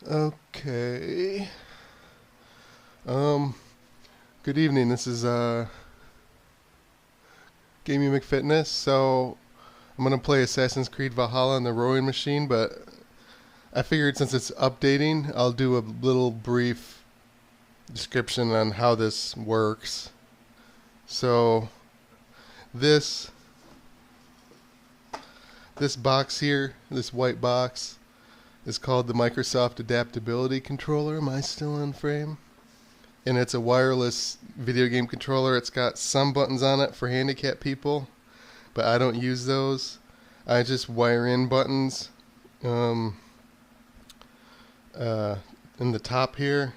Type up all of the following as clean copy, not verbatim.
Okay. Um, Good evening. This is Gaming McFitness. So I'm gonna play Assassin's Creed Valhalla on the rowing machine, but I figured since it's updating, I'll do a little brief description on how this works. So this this box here, this white box, is called the Microsoft Adaptability Controller. Am I still on frame? And it's a wireless video game controller. It's got some buttons on it for handicapped people, but I don't use those. I just wire in buttons um, in the top here.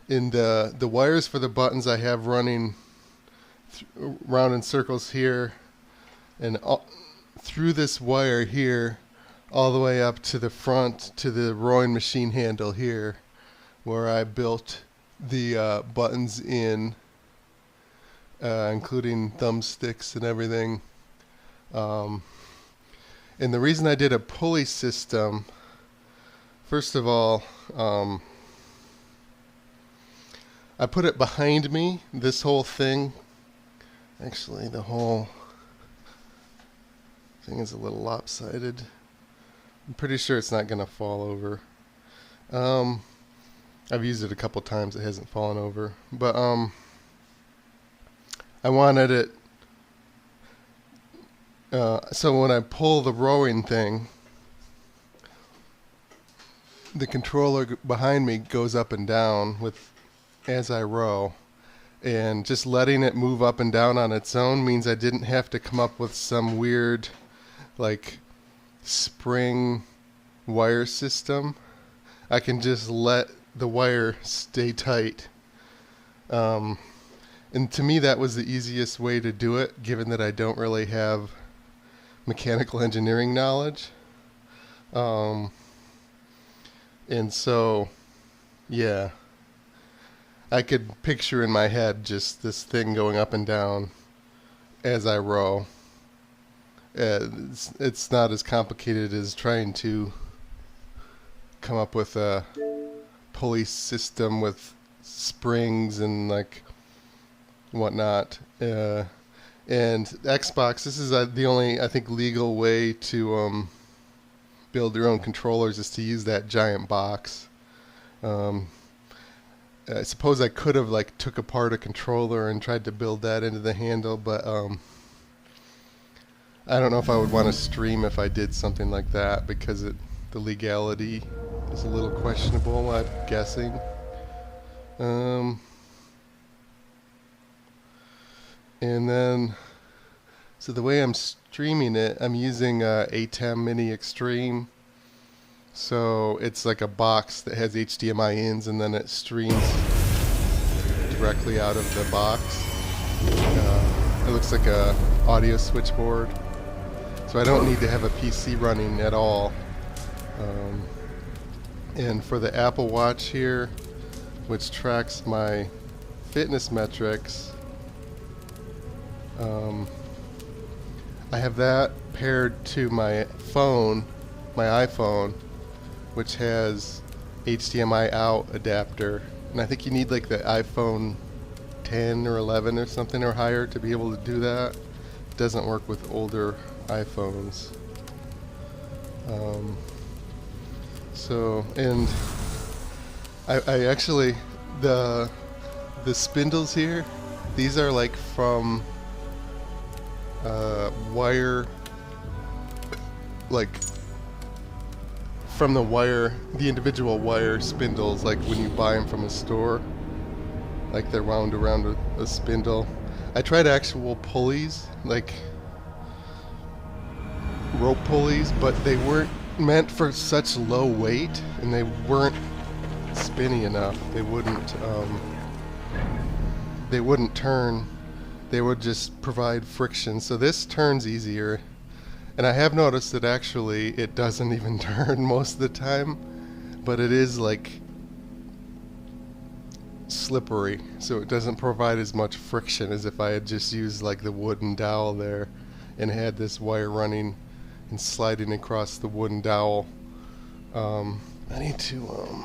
In the wires for the buttons I have running round in circles here, and through this wire here, all the way up to the front to the rowing machine handle here, where I built the buttons in, including thumbsticks and everything. And the reason I did a pulley system, first of all, I put it behind me, this whole thing. Actually, the whole thing is a little lopsided. I'm pretty sure it's not going to fall over. I've used it a couple times. It hasn't fallen over. But I wanted it... so when I pull the rowing thing, the controller behind me goes up and down as I row. And just letting it move up and down on its own means I didn't have to come up with some weird, like, spring wire system. I can just let the wire stay tight. And to me that was the easiest way to do it, given that I don't really have mechanical engineering knowledge. And so, yeah, I could picture in my head just this thing going up and down as I row. It's not as complicated as trying to come up with a pulley system with springs and like whatnot. And Xbox, this is the only, I think, legal way to build your own controllers is to use that giant box. I suppose I could have like took apart a controller and tried to build that into the handle, but I don't know if I would want to stream if I did something like that, because the legality is a little questionable, I'm guessing. And then, so the way I'm streaming it, I'm using ATEM Mini Extreme. So it's like a box that has HDMI ins, and then it streams directly out of the box. It looks like a audio switchboard. So I don't need to have a PC running at all. And for the Apple Watch here, which tracks my fitness metrics, I have that paired to my phone, my iPhone, which has HDMI out adapter. And I think you need like the iPhone 10 or 11 or something or higher to be able to do that. It doesn't work with older iPhones. And I actually, the spindles here, these are like from wire, like from the individual wire spindles, like when you buy them from a store, like they're wound around a spindle. I tried actual pulleys, like rope pulleys, but they weren't meant for such low weight, and they weren't spinny enough. They wouldn't turn. They would just provide friction. So this turns easier, and I have noticed that actually it doesn't even turn most of the time, but it is like slippery, so it doesn't provide as much friction as if I had just used like the wooden dowel there and had this wire running and sliding across the wooden dowel. I need to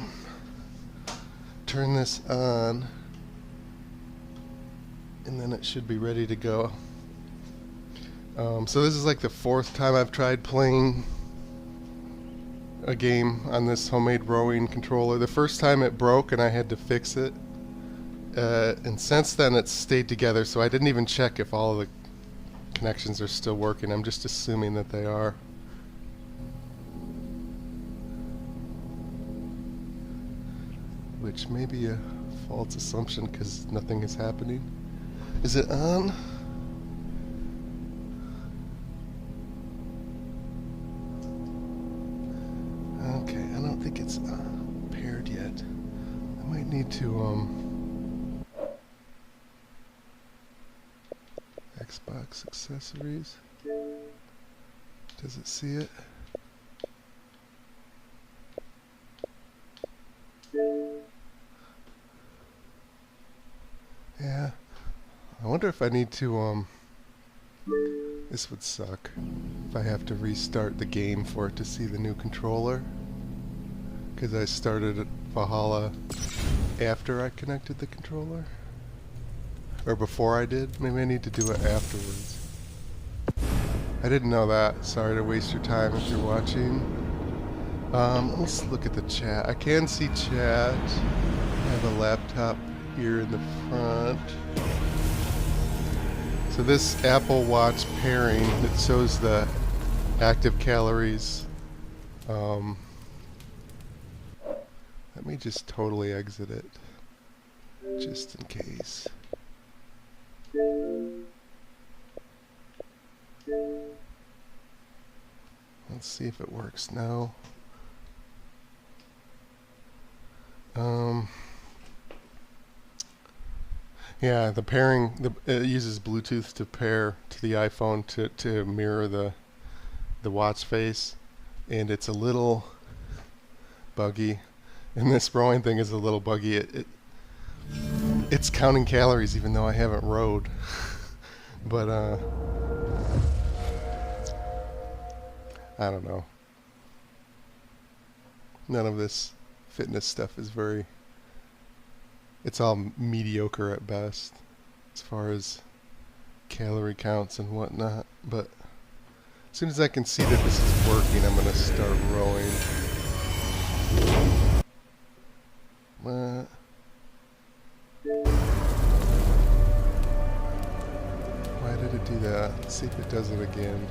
turn this on, and then it should be ready to go. So this is like the 4th time I've tried playing a game on this homemade rowing controller. The first time it broke and I had to fix it, and since then it's stayed together, so I didn't even check if all of the connections are still working. I'm just assuming that they are. Which may be a false assumption because nothing is happening. Is it on? Okay, I don't think it's paired yet. I might need to Xbox accessories. Does it see it? Yeah. I wonder if I need to this would suck if I have to restart the game for it to see the new controller, because I started Valhalla after I connected the controller. Or before I did. Maybe I need to do it afterwards. I didn't know that. Sorry to waste your time if you're watching. Let's look at the chat. I can see chat. I have a laptop here in the front. So this Apple Watch pairing, it shows the active calories. Let me just totally exit it, just in case. Let's see if it works now. Yeah, the pairing, it uses Bluetooth to pair to the iPhone to mirror the watch face, and it's a little buggy. And this rowing thing is a little buggy. It's counting calories even though I haven't rowed. But I don't know. None of this fitness stuff is very... It's all mediocre at best as far as calorie counts and whatnot. But as soon as I can see that this is working, I'm going to start rowing. Why did it do that? Let's see if it does it again.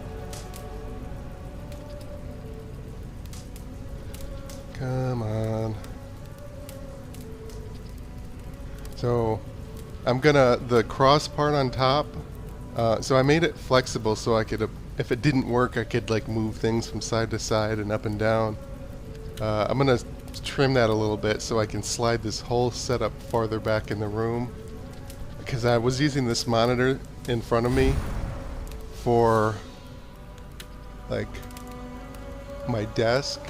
Come on. So I'm gonna, the cross part on top, so I made it flexible so I could, if it didn't work, I could like move things from side to side and up and down. I'm gonna trim that a little bit so I can slide this whole setup farther back in the room, because I was using this monitor in front of me for like my desk,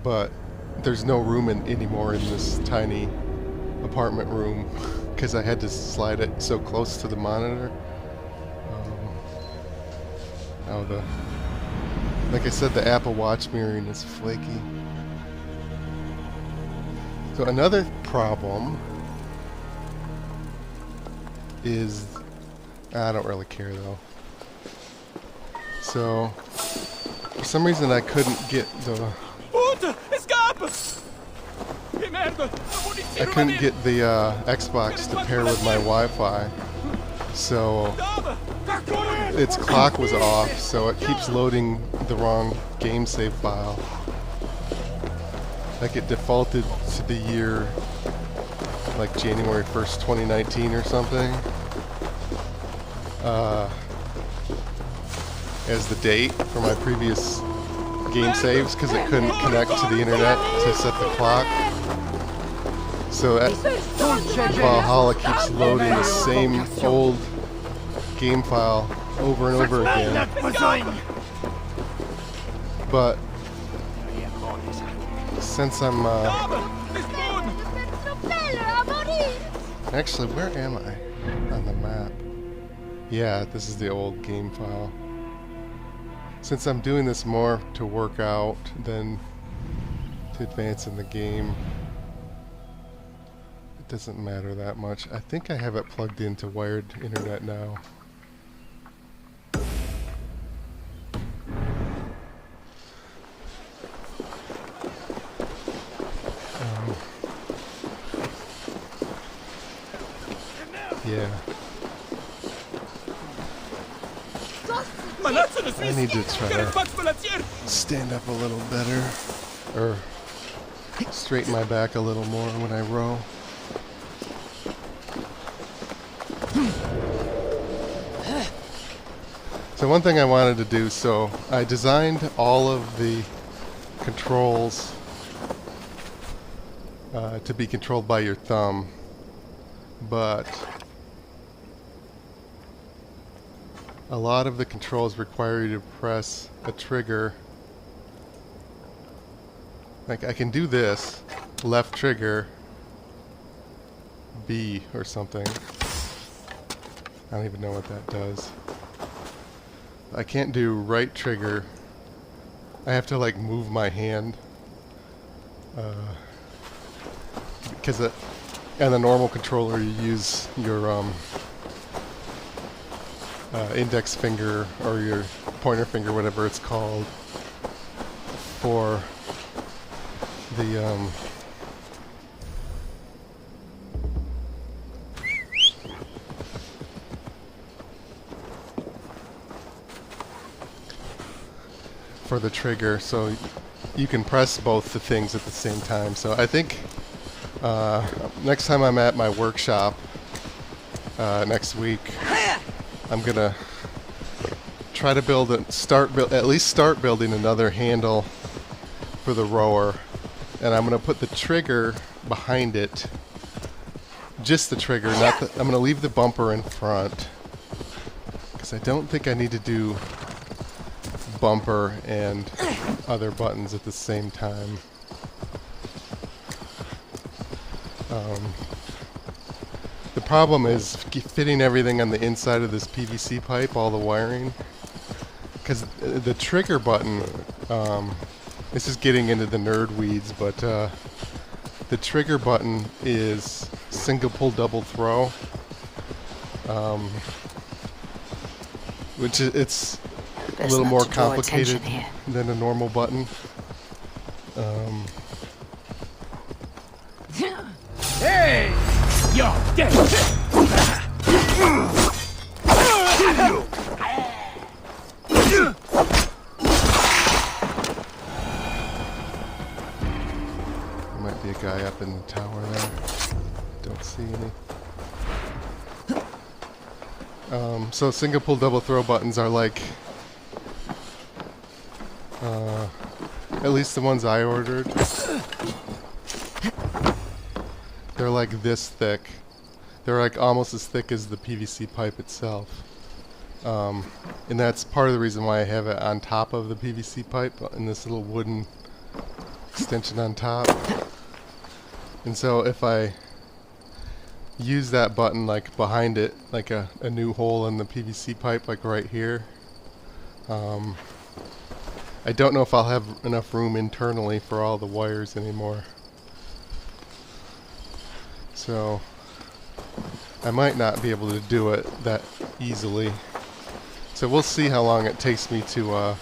but there's no room anymore in this tiny apartment room because I had to slide it so close to the monitor. Like I said, the Apple Watch mirroring is flaky. So another problem is, I don't really care though. So for some reason I couldn't get the Xbox to pair with my Wi-Fi, so its clock was off, so it keeps loading the wrong game save file. Like it defaulted to the year like January 1st, 2019 or something as the date for my previous game saves, because it couldn't connect to the internet to set the clock. So Valhalla keeps loading the same old game file over and over again. But since I'm actually, where am I on the map? Yeah, this is the old game file. Since I'm doing this more to work out than to advance in the game. It doesn't matter that much. I think I have it plugged into wired internet now. Yeah. I need to try to stand up a little better, or straighten my back a little more when I row. So one thing I wanted to do, so I designed all of the controls to be controlled by your thumb, but a lot of the controls require you to press a trigger. Like I can do this, left trigger, B or something. I don't even know what that does. I can't do right trigger. I have to like move my hand. Because on the normal controller you use your index finger or your pointer finger, whatever it's called, for the trigger, so you can press both the things at the same time. So I think next time I'm at my workshop next week, I'm gonna try to at least start building another handle for the rower, and I'm gonna put the trigger behind it, just the trigger. I'm gonna leave the bumper in front because I don't think I need to do bumper and other buttons at the same time. The problem is fitting everything on the inside of this PVC pipe, all the wiring, because the trigger button, this is getting into the nerd weeds, but the trigger button is single pull double throw, which it's a little more complicated than a normal button. Hey! You're dead! There might be a guy up in the tower there. Don't see any. So single pull double throw buttons are like, at least the ones I ordered, they're like this thick. They're like almost as thick as the PVC pipe itself. And that's part of the reason why I have it on top of the PVC pipe in this little wooden extension on top. And so if I use that button like behind it, like a new hole in the PVC pipe, like right here, I don't know if I'll have enough room internally for all the wires anymore. So I might not be able to do it that easily. So we'll see how long it takes me to,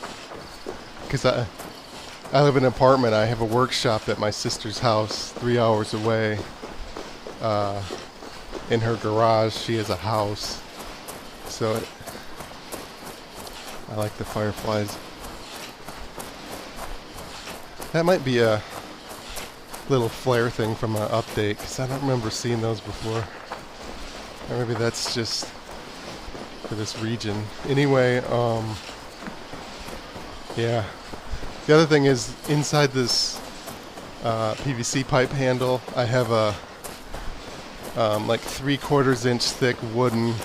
because I live in an apartment. I have a workshop at my sister's house 3 hours away. In her garage, she has a house. So I like the fireflies. That might be a little flare thing from an update, because I don't remember seeing those before. Or maybe that's just for this region. Anyway, yeah. The other thing is, inside this PVC pipe handle, I have a like 3/4 inch thick wooden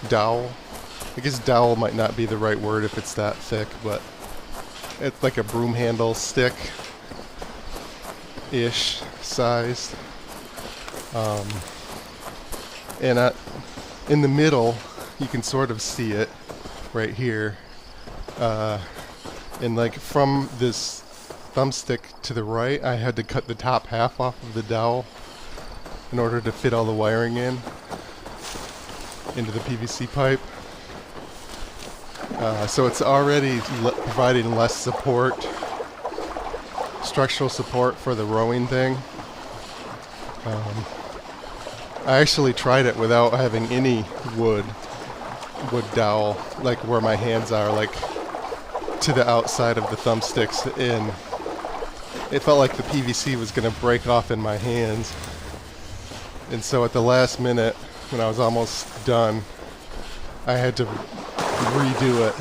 dowel. I guess dowel might not be the right word if it's that thick, but it's like a broom handle stick ish sized. And in the middle, you can sort of see it right here. And like from this thumbstick to the right, I had to cut the top half off of the dowel in order to fit all the wiring into the PVC pipe. So it's already providing less support, structural support for the rowing thing. I actually tried it without having any wood dowel, like where my hands are, like to the outside of the thumbsticks, and it felt like the PVC was going to break off in my hands. And so at the last minute, when I was almost done, I had to redo it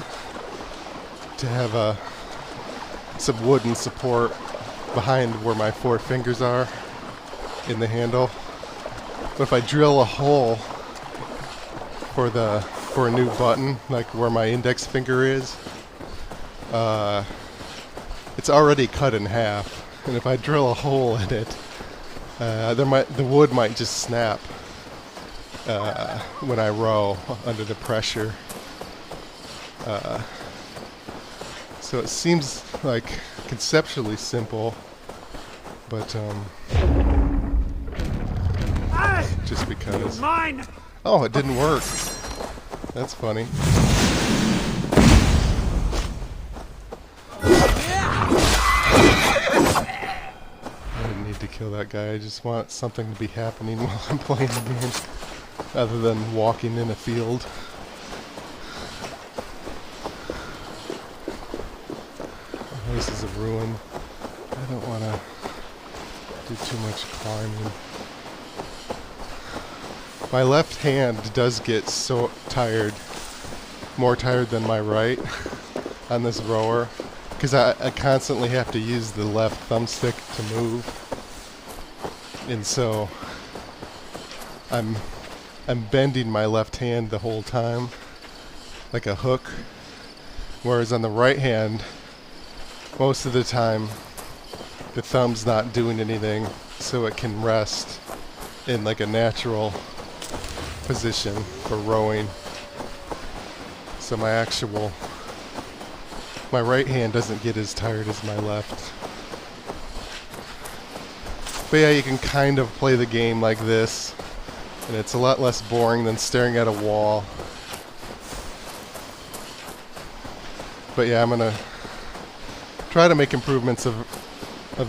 to have some wooden support behind where my 4 fingers are in the handle. But if I drill a hole for a new button, like where my index finger is, it's already cut in half. And if I drill a hole in it, the wood might just snap when I row under the pressure. So it seems like conceptually simple, but just because. Mine! Oh, it didn't work. That's funny. I didn't need to kill that guy. I just want something to be happening while I'm playing the game, other than walking in a field. Oh, this is a ruin. I don't want to do too much climbing. My left hand does get so tired, more tired than my right on this rower, because I constantly have to use the left thumbstick to move, and so I'm bending my left hand the whole time, like a hook, whereas on the right hand, most of the time, the thumb's not doing anything, so it can rest in like a natural position for rowing. So my right hand doesn't get as tired as my left. But yeah, you can kind of play the game like this, and it's a lot less boring than staring at a wall. But yeah, I'm gonna try to make improvements of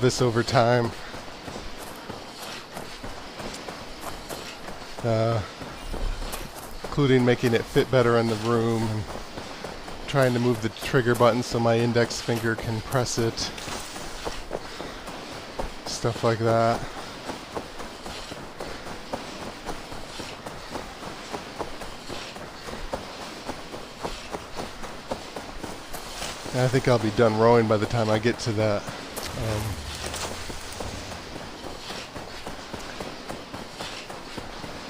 this over time. Including making it fit better in the room, and trying to move the trigger button so my index finger can press it. Stuff like that. And I think I'll be done rowing by the time I get to that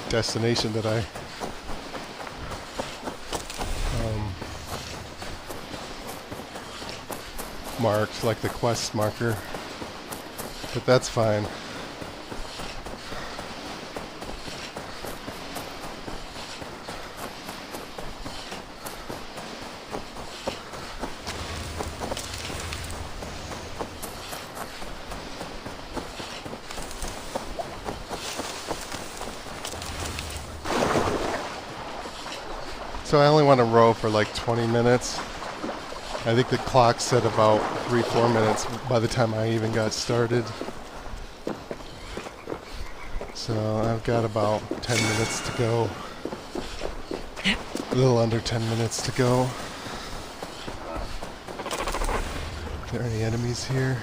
destination that I marked, like the quest marker, but that's fine. So I only want to row for like 20 minutes. I think the clock said about 3-4 minutes by the time I even got started. So I've got about 10 minutes to go. A little under 10 minutes to go. Are there any enemies here?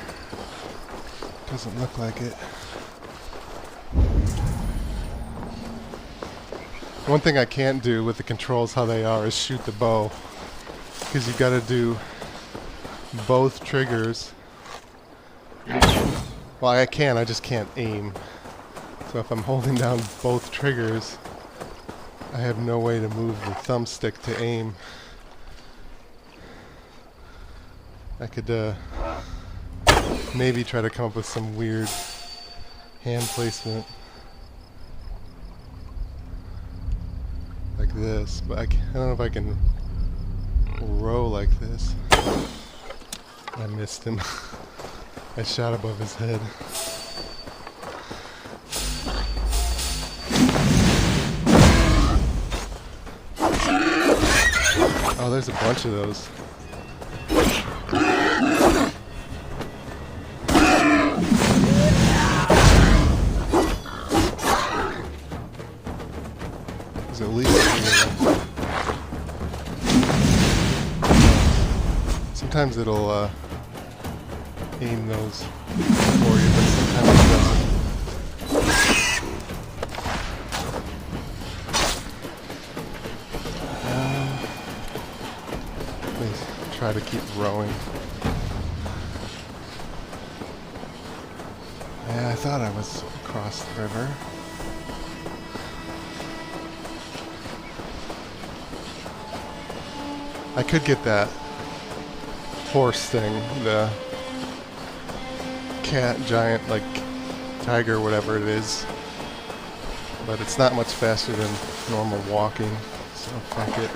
Doesn't look like it. One thing I can't do with the controls how they are is shoot the bow, because you got to do both triggers. Well, I can, I just can't aim. So if I'm holding down both triggers, I have no way to move the thumbstick to aim. I could maybe try to come up with some weird hand placement like this, but I don't know if I can row like this. I missed him. I shot above his head. Oh, there's a bunch of those. There's at least 3 of them. Sometimes it'll aim those for you, but sometimes it doesn't. Let me try to keep rowing. Yeah, I thought I was across the river. I could get that horse thing, the cat, giant, like tiger, whatever it is, but it's not much faster than normal walking, so fuck it.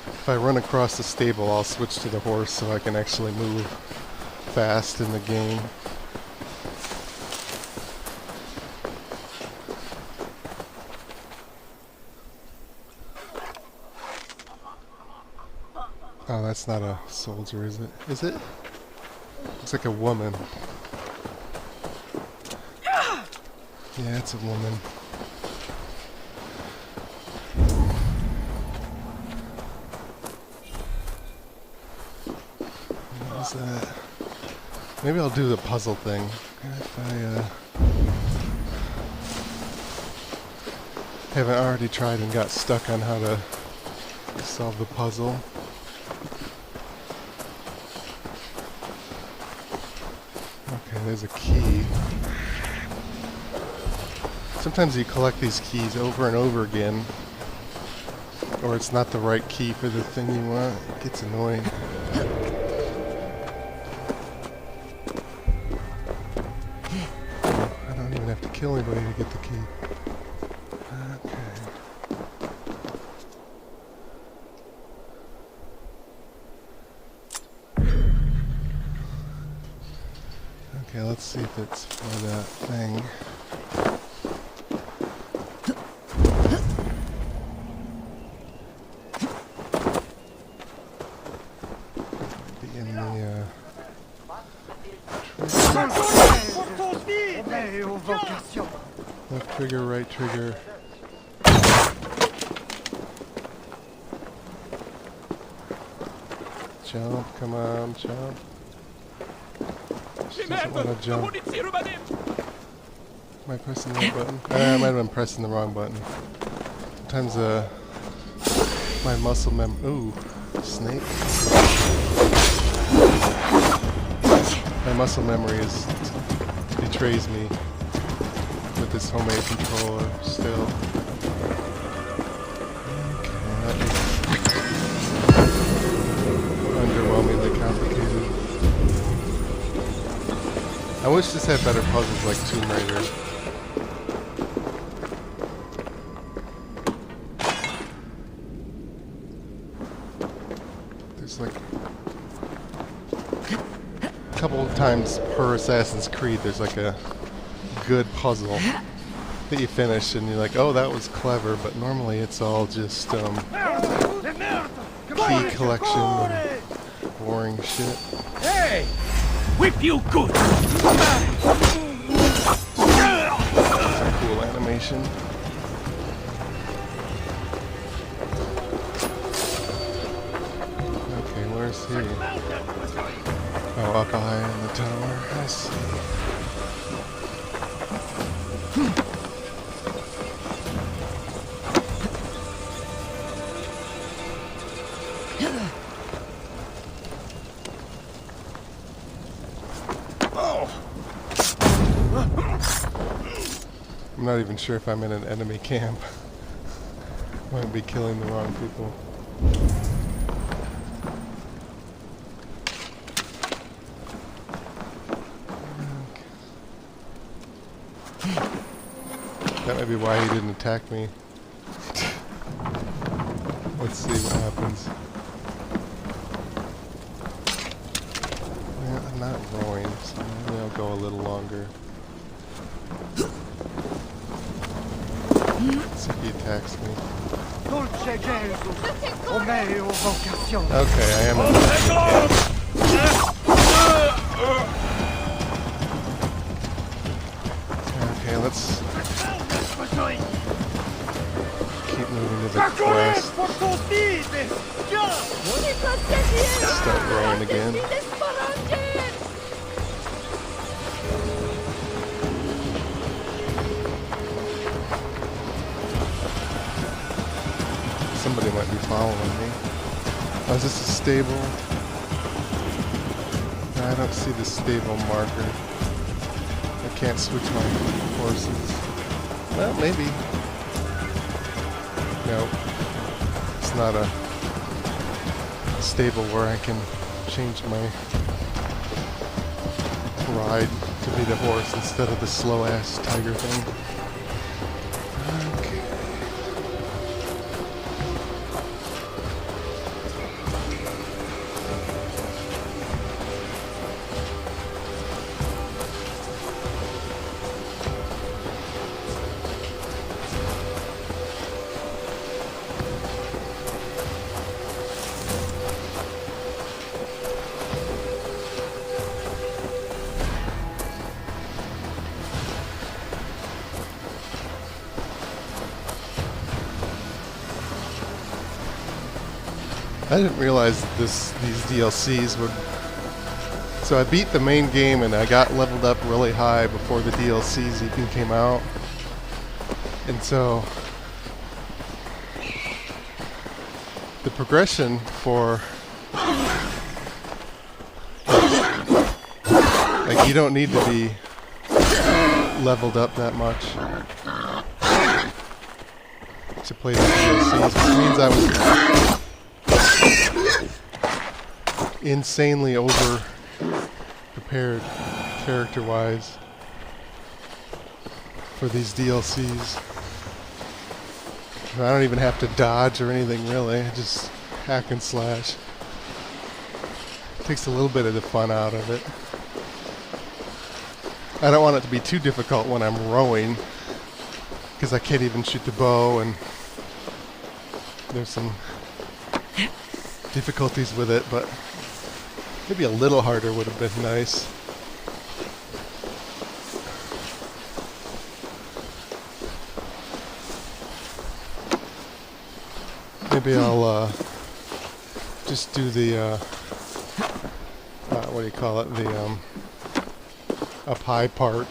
If I run across the stable, I'll switch to the horse so I can actually move fast in the game. Oh, that's not a soldier, is it? Is it? Looks like a woman. Yeah, it's a woman. What is that? Maybe I'll do the puzzle thing. If I haven't already tried and got stuck on how to solve the puzzle. Okay, there's a key. Sometimes you collect these keys over and over again, or it's not the right key for the thing you want. It gets annoying. I don't even have to kill anybody to get the key. Okay, let's see if it's for that thing. Be in the left trigger, right trigger. Jump, come on, jump. She doesn't want to jump. Am I pressing the right button? I might have been pressing the wrong button. Sometimes my muscle ooh, snake. My muscle memory betrays me with this homemade controller still. Okay, that was underwhelmingly complicated. I wish this had better puzzles like Tomb Raider. There's like a couple of times per Assassin's Creed there's like a good puzzle that you finish and you're like, oh, that was clever, but normally it's all just key collection and boring shit. Hey! Whip you good! That's a cool animation. Okay, where's he? Oh, up high in the tower. I see. I'm not even sure if I'm in an enemy camp. Might be killing the wrong people. That might be why he didn't attack me. Let's see what happens. Yeah, I'm not rowing, so maybe I'll go a little longer. Let's see if he attacks me. Okay, I am in Okay, let's keep moving to the quest. Start rowing again. Somebody might be following me. Oh, is this a stable? No, I don't see the stable marker. I can't switch my horses. Well, maybe. Nope. It's not a stable where I can change my ride to be the horse instead of the slow-ass tiger thing. Okay. I didn't realize these DLCs would... So I beat the main game and I got leveled up really high before the DLCs even came out. And so... the progression for... like, you don't need to be leveled up that much to play the DLCs, which means I was insanely over prepared character-wise for these DLCs. I don't even have to dodge or anything really, I just hack and slash. It takes a little bit of the fun out of it. I don't want it to be too difficult when I'm rowing, because I can't even shoot the bow and there's some difficulties with it, but maybe a little harder would have been nice. Maybe I'll just do the what do you call it, the up high part,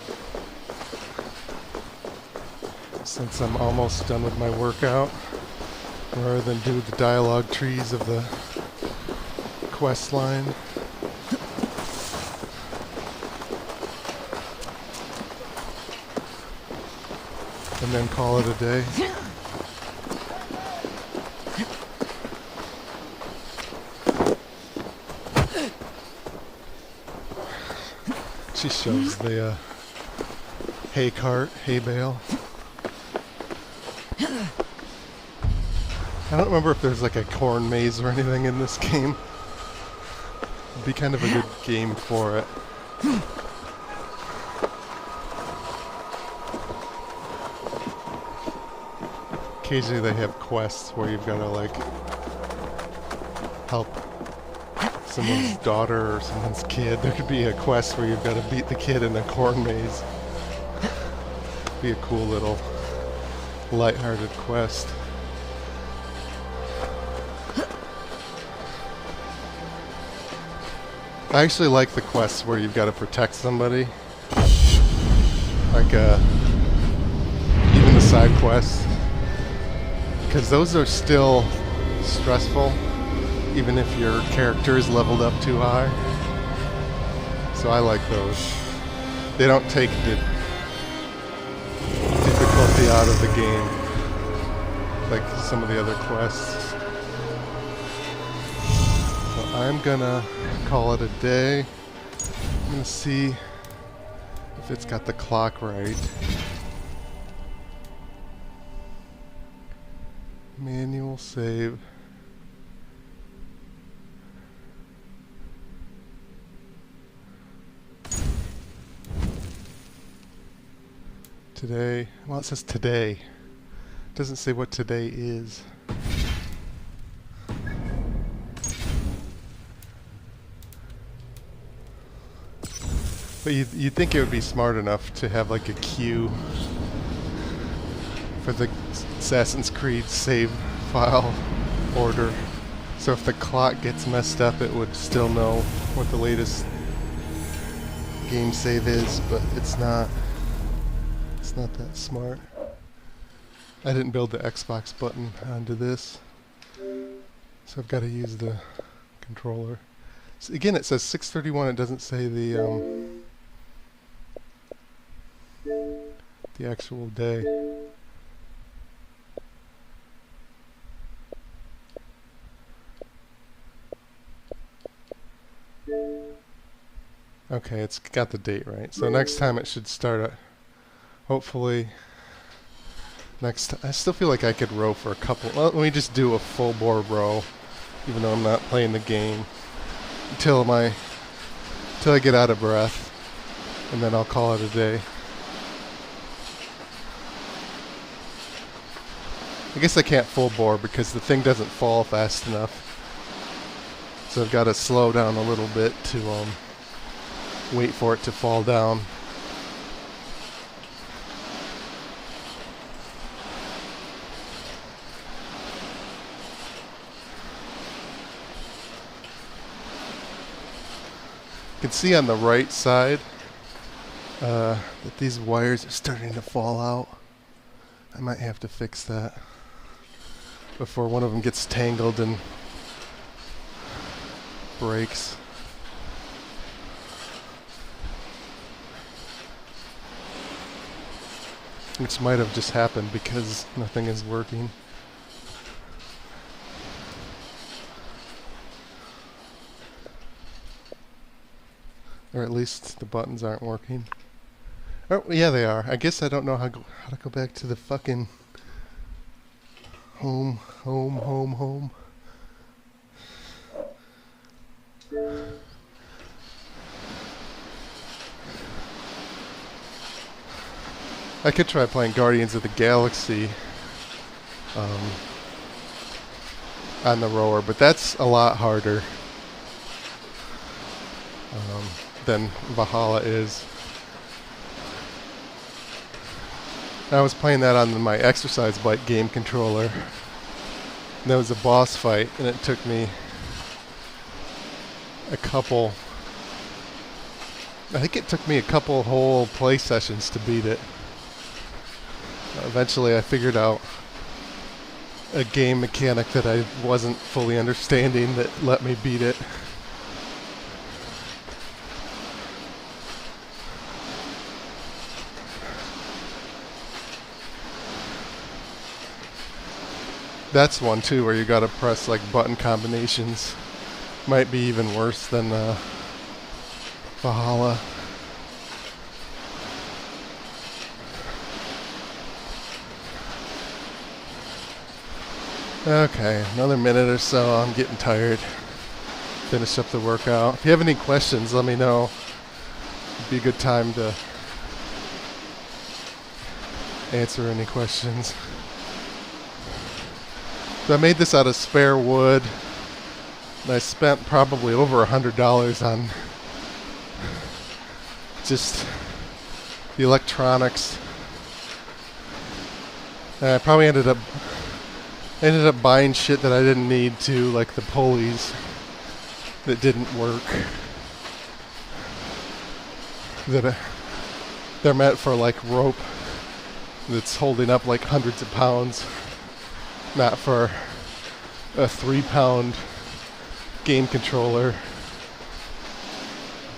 since I'm almost done with my workout, rather than do the dialogue trees of the quest line. And then call it a day. She shoves the hay cart, hay bale. I don't remember if there's like a corn maze or anything in this game. It'd be kind of a good game for it. Occasionally they have quests where you've got to like help someone's daughter or someone's kid. There could be a quest where you've got to beat the kid in a corn maze. Be a cool little lighthearted quest. I actually like the quests where you've got to protect somebody. Like even the side quests. Because those are still stressful, even if your character is leveled up too high. So I like those. They don't take the difficulty out of the game, like some of the other quests. So I'm gonna call it a day. I'm gonna see if it's got the clock right. Manual save. Today, well, it says today. It doesn't say what today is. But you'd think it would be smart enough to have like a queue for the Assassin's Creed save file order. So if the clock gets messed up, it would still know what the latest game save is, but it's not. It's not that smart. I didn't build the Xbox button onto this, so I've got to use the controller. So again, it says 6:31. It doesn't say the actual day. Okay, it's got the date right. So next time it should start at, hopefully, next I still feel like I could row for a couple. Well, let me just do a full bore row, even though I'm not playing the game, until I get out of breath, and then I'll call it a day. I guess I can't full bore because the thing doesn't fall fast enough. So I've got to slow down a little bit to wait for it to fall down. You can see on the right side that these wires are starting to fall out. I might have to fix that before one of them gets tangled and breaks. Which might have just happened because nothing is working. Or at least the buttons aren't working. Oh, yeah, they are. I guess I don't know how to go back to the fucking home. I could try playing Guardians of the Galaxy on the rower, but that's a lot harder than Valhalla is. I was playing that on my exercise bike game controller. And there was a boss fight, and it took me I think it took me a couple whole play sessions to beat it. Eventually I figured out a game mechanic that I wasn't fully understanding that let me beat it. That's one too where you gotta press like button combinations. Might be even worse than Valhalla. Okay, another minute or so. I'm getting tired. Finish up the workout. If you have any questions, let me know. It'd be a good time to answer any questions. So I made this out of spare wood. And I spent probably over $100 on just the electronics. And I probably ended up buying shit that I didn't need to, like the pulleys that didn't work. They're meant for like rope that's holding up like hundreds of pounds, not for a 3-pound game controller.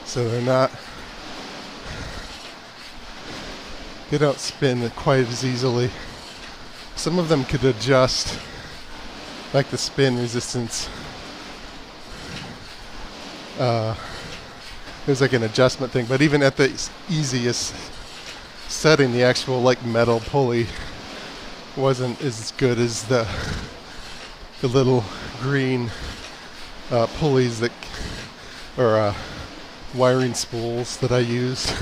So they don't spin quite as easily. Some of them could adjust, like the spin resistance. There's like an adjustment thing, but even at the easiest setting, the actual like metal pulley wasn't as good as the little green pulleys that, or wiring spools that I used.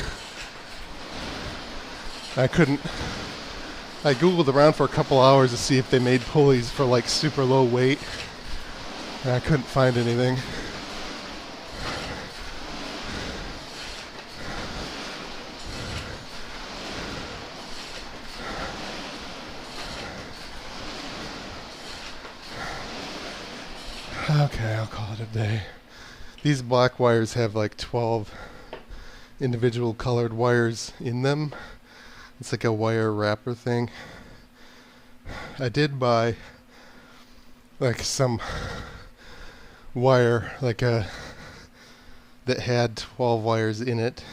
I couldn't. I googled around for a couple hours to see if they made pulleys for like super low weight, and I couldn't find anything. Okay, I'll call it a day. These black wires have like 12 individual colored wires in them. It's like a wire wrapper thing. I did buy like some wire that had 12 wires in it.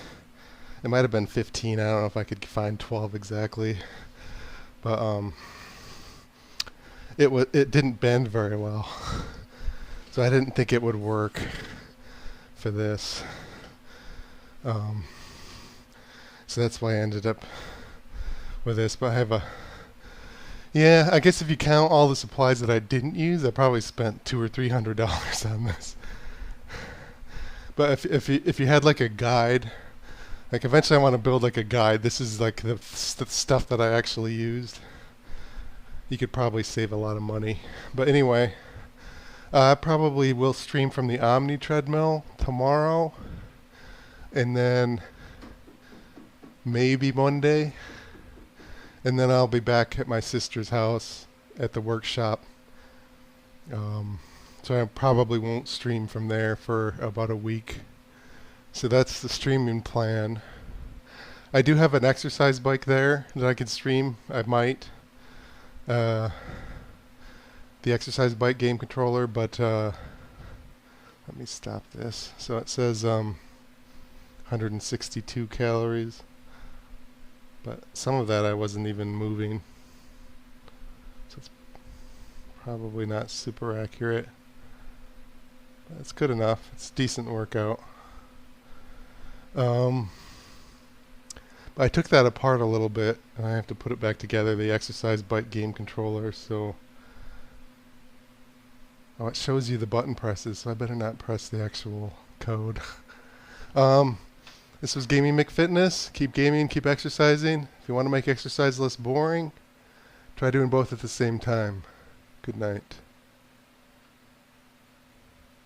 It might have been 15. I don't know if I could find 12 exactly. But it didn't bend very well. So I didn't think it would work for this. So that's why I ended up with this. But I have I guess if you count all the supplies that I didn't use, I probably spent $200 or $300 on this. But if you had like a guide, like eventually I want to build like a guide. This is like the stuff that I actually used. You could probably save a lot of money. But anyway. I probably will stream from the Omni treadmill tomorrow, and then maybe Monday, and then I'll be back at my sister's house at the workshop. So I probably won't stream from there for about a week. So that's the streaming plan. I do have an exercise bike there that I could stream. I might. The exercise bike game controller, but let me stop this. So it says 162 calories, but some of that I wasn't even moving, so it's probably not super accurate, but it's good enough. It's a decent workout. But I took that apart a little bit, and I have to put it back together, the exercise bike game controller, so it shows you the button presses, so I better not press the actual code. This was Gaming McFitness. Keep gaming, keep exercising. If you want to make exercise less boring, try doing both at the same time. Good night.